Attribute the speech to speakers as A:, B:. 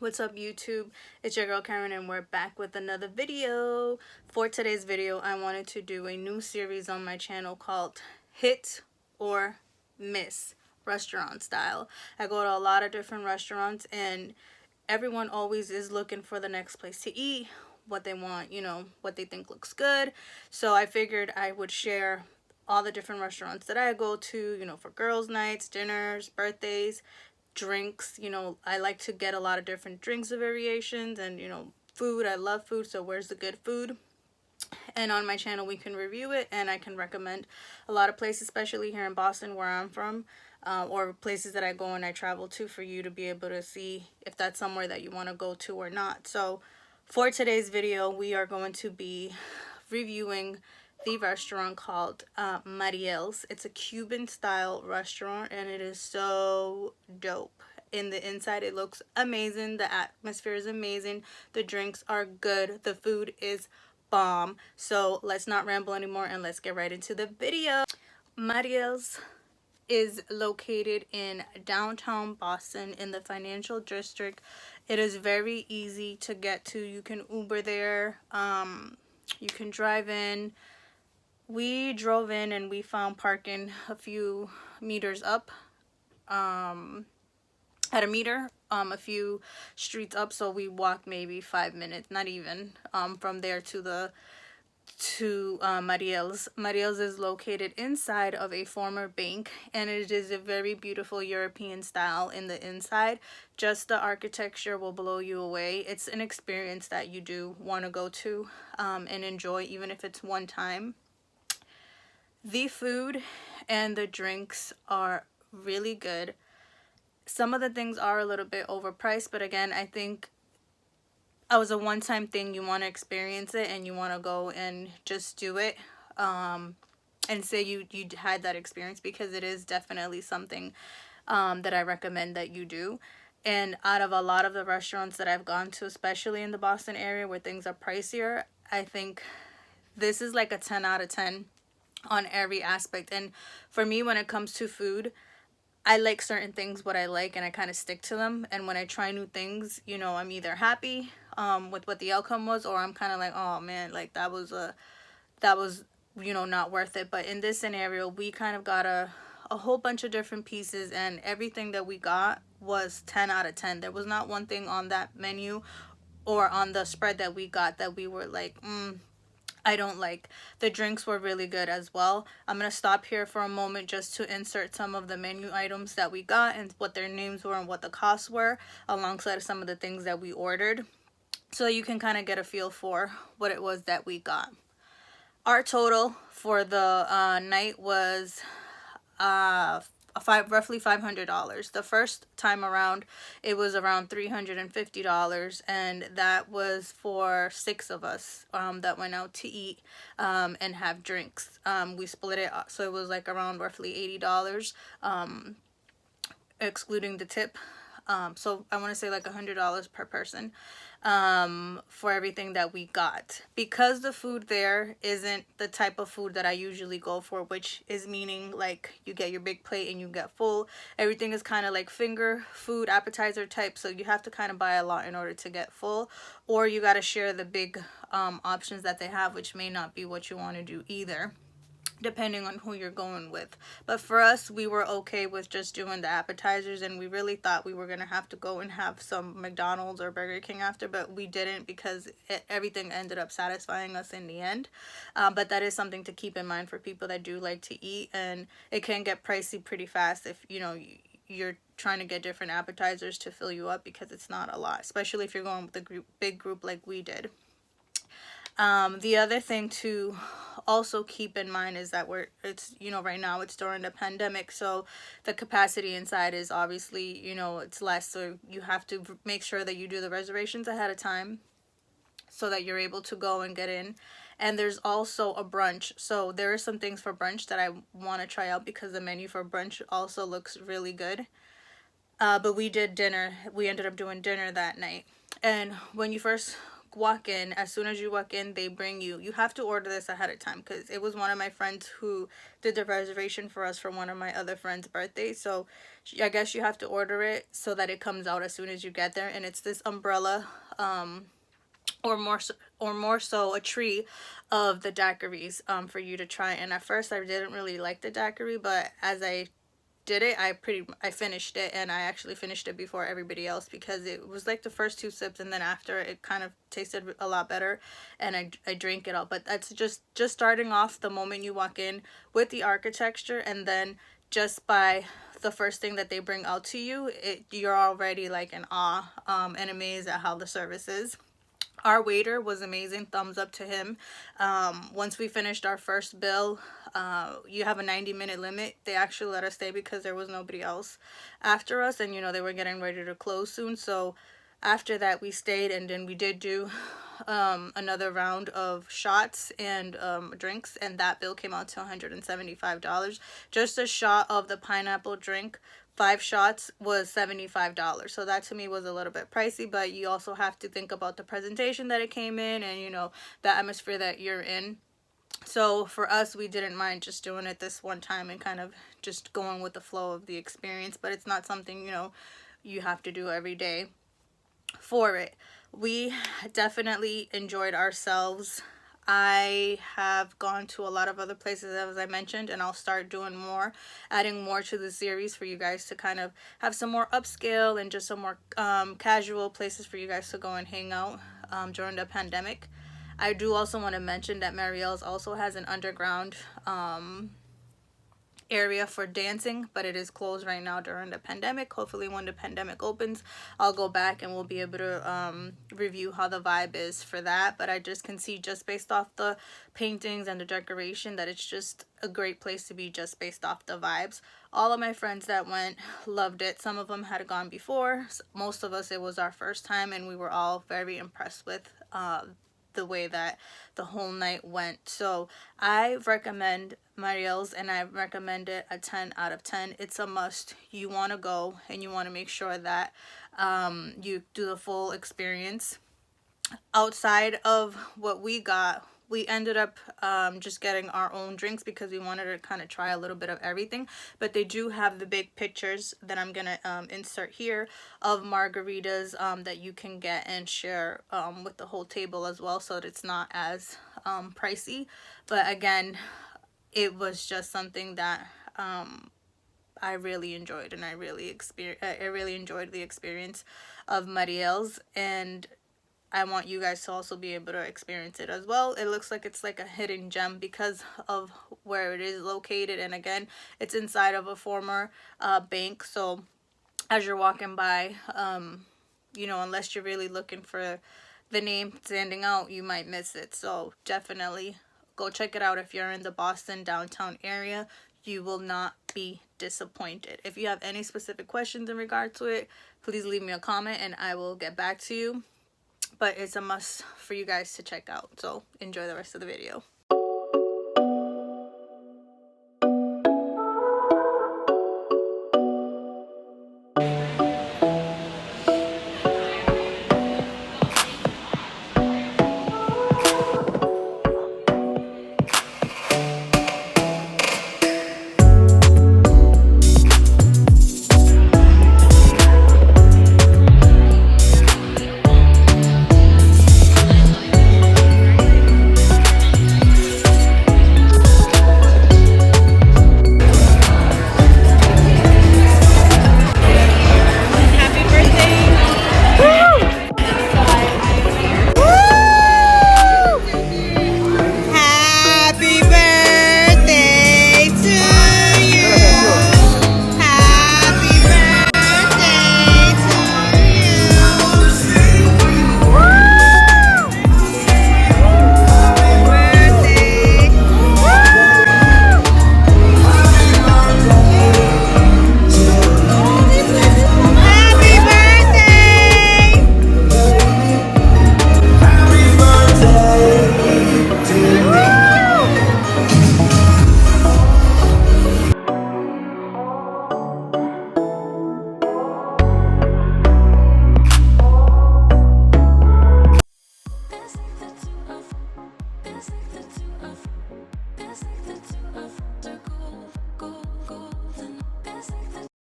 A: What's up, YouTube? It's your girl Karen, and we're back with another video. For today's video, I wanted to do a new series on my channel called Hit or Miss, restaurant style. I go to a lot of different restaurants, and everyone always is looking for the next place to eat, what they want, what they think looks good. So I figured I would share all the different restaurants that I go to, for girls' nights, dinners, birthdays, drinks. I like to get a lot of different drinks of variations, and food. I love food, so where's the good food? And on my channel we can review it, and I can recommend a lot of places, especially here in Boston where I'm from, or places that I go and I travel to, for you to be able to see if that's somewhere that you want to go to or not. So for today's video, we are going to be reviewing the restaurant called Mariel's. It's a Cuban style restaurant, and it is so dope. In the inside, it looks amazing. The atmosphere is amazing. The drinks are good. The food is bomb. So let's not ramble anymore, and let's get right into the video. Mariel's is located in downtown Boston in the financial district. It is very easy to get to. You can Uber there. You can drive in. We drove in and we found parking a few meters up, at a meter, a few streets up. So we walked maybe 5 minutes, not even, from there to Mariel's. Mariel's is located inside of a former bank, and it is a very beautiful European style in the inside. Just the architecture will blow you away. It's an experience that you do want to go to and enjoy, even if it's one time. The food and the drinks are really good. Some of the things are a little bit overpriced, but again, I think it was a one-time thing. You want to experience it, and you want to go and just do it, and say you had that experience, because it is definitely something that I recommend that you do. And out of a lot of the restaurants that I've gone to, especially in the Boston area where things are pricier, I think this is like a 10 out of 10 on every aspect. And for me, when it comes to food, I like certain things what I like, and I kind of stick to them. And when I try new things, I'm either happy with what the outcome was, or I'm kind of like, oh man, like that was not worth it. But in this scenario, we kind of got a whole bunch of different pieces, and everything that we got was 10 out of 10. There was not one thing on that menu or on the spread that we got that we were like, I don't like. The drinks were really good as well. I'm going to stop here for a moment just to insert some of the menu items that we got, and what their names were and what the costs were, alongside of some of the things that we ordered, so you can kind of get a feel for what it was that we got. Our total for the night was roughly $500. The first time around, it was around $350, and that was for 6 of us that went out to eat and have drinks. We split it up, so it was like around roughly $80, excluding the tip. So I want to say like $100 per person for everything that we got, because the food there isn't the type of food that I usually go for, which is meaning like you get your big plate and you get full. Everything is kind of like finger food, appetizer type, so you have to kind of buy a lot in order to get full, or you got to share the big options that they have, which may not be what you want to do either, depending on who you're going with. But for us, we were okay with just doing the appetizers, and we really thought we were gonna have to go and have some McDonald's or Burger King after, but we didn't, because everything ended up satisfying us in the end. But that is something to keep in mind for people that do like to eat, and it can get pricey pretty fast if you're trying to get different appetizers to fill you up, because it's not a lot, especially if you're going with a big group like we did. The other thing to also keep in mind is that right now it's during the pandemic, so the capacity inside is obviously, it's less, so you have to make sure that you do the reservations ahead of time so that you're able to go and get in. And there's also a brunch, so there are some things for brunch that I want to try out, because the menu for brunch also looks really good. But we did dinner. We ended up doing dinner that night. And when you first walk in, as soon as you walk in, they bring you. You have to order this ahead of time because it was one of my friends who did the reservation for us for one of my other friends' birthdays. So I guess you have to order it so that it comes out as soon as you get there. And it's this umbrella, or more so a tree of the daiquiris for you to try. And at first I didn't really like the daiquiri, but as I did it, I finished it, and I actually finished it before everybody else because it was like the first 2 sips, and then after it kind of tasted a lot better, and I drank it all. But that's just starting off the moment you walk in with the architecture, and then just by the first thing that they bring out to you, you're already like in awe and amazed at how the service is. Our waiter was amazing. Thumbs up to him. Once we finished our first bill, you have a 90-minute limit. They actually let us stay because there was nobody else after us, and you know they were getting ready to close soon. So after that we stayed, and then we did do another round of shots and drinks, and that bill came out to $175. Just a shot of the pineapple drink, 5 shots, was $75. So that to me was a little bit pricey, but you also have to think about the presentation that it came in, and you know the atmosphere that you're in. So for us, we didn't mind just doing it this one time and kind of just going with the flow of the experience, but it's not something, you know, you have to do every day for it. We definitely enjoyed ourselves. I have gone to a lot of other places, as I mentioned, and I'll start doing more, adding more to the series for you guys to kind of have some more upscale and just some more casual places for you guys to go and hang out during the pandemic. I do also want to mention that Mariel's also has an underground area for dancing, but it is closed right now during the pandemic. Hopefully when the pandemic opens, I'll go back and we'll be able to review how the vibe is for that. But I just can see, just based off the paintings and the decoration, that it's just a great place to be just based off the vibes. All of my friends that went loved it. Some of them had gone before. Most of us, it was our first time, and we were all very impressed with the way that the whole night went. So I recommend Mariel's, and I recommend it a 10 out of 10. It's a must. You want to go, and you want to make sure that you do the full experience. Outside of what we got, we ended up just getting our own drinks because we wanted to kind of try a little bit of everything. But they do have the big pictures that I'm gonna insert here of margaritas that you can get and share with the whole table as well, so that it's not as pricey. But again, it was just something that I really enjoyed, and I really enjoyed the experience of Mariel's, and I want you guys to also be able to experience it as well. It looks like it's like a hidden gem because of where it is located, and again, it's inside of a former bank. So as you're walking by, you know, unless you're really looking for the name standing out, you might miss it. So definitely go check it out if you're in the Boston downtown area. You will not be disappointed. If you have any specific questions in regard to it, please leave me a comment and I will get back to you. But it's a must for you guys to check out. So enjoy the rest of the video.